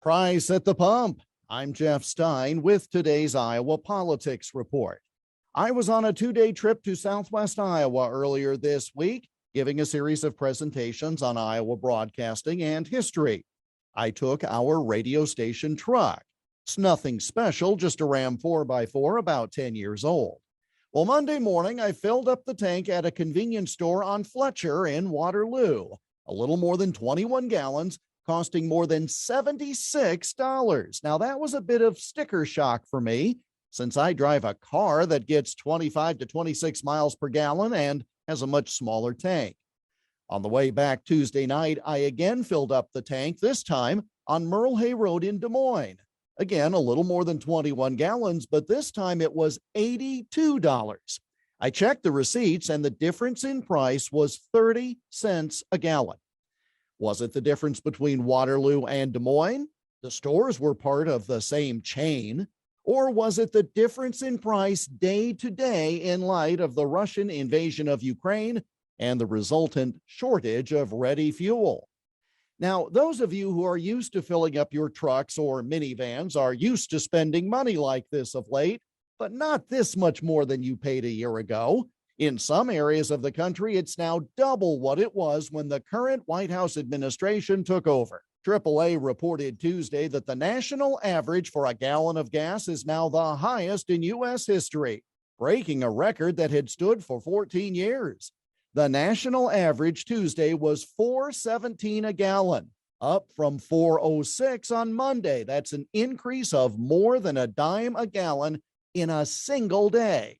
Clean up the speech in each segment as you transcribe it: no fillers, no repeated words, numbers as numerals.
Price at the pump. I'm Jeff Stein with today's Iowa Politics Report. I was on a two-day trip to Southwest Iowa earlier this week, giving a series of presentations on Iowa broadcasting and history. I took our radio station truck. It's nothing special, just a Ram 4x4 about 10 years old. Well, Monday morning, I filled up the tank at a convenience store on Fletcher in Waterloo, a little more than 21 gallons, costing more than $76. Now, that was a bit of sticker shock for me, since I drive a car that gets 25 to 26 miles per gallon and has a much smaller tank. On the way back Tuesday night, I again filled up the tank, this time on Merle Hay Road in Des Moines. Again, a little more than 21 gallons, but this time it was $82. I checked the receipts, and the difference in price was 30 cents a gallon. Was it the difference between Waterloo and Des Moines? The stores were part of the same chain. Or was it the difference in price day to day in light of the Russian invasion of Ukraine and the resultant shortage of ready fuel? Now, those of you who are used to filling up your trucks or minivans are used to spending money like this of late, but not this much more than you paid a year ago. In some areas of the country, it's now double what it was when the current White House administration took over. AAA reported Tuesday that the national average for a gallon of gas is now the highest in U.S. history, breaking a record that had stood for 14 years. The national average Tuesday was $4.17 a gallon, up from $4.06 on Monday. That's an increase of more than a dime a gallon in a single day.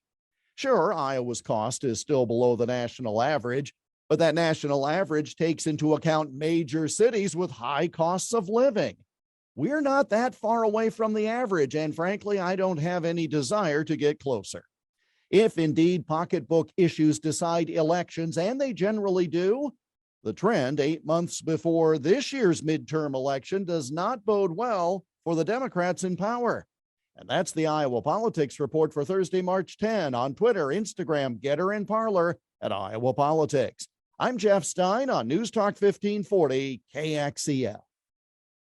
Sure, Iowa's cost is still below the national average, but that national average takes into account major cities with high costs of living. We're not that far away from the average, and frankly, I don't have any desire to get closer. If indeed pocketbook issues decide elections, and they generally do, the trend 8 months before this year's midterm election does not bode well for the Democrats in power. And that's the Iowa Politics Report for Thursday, March 10 on Twitter, Instagram, Getter, and Parler at Iowa Politics. I'm Jeff Stein on News Talk 1540 KXEL.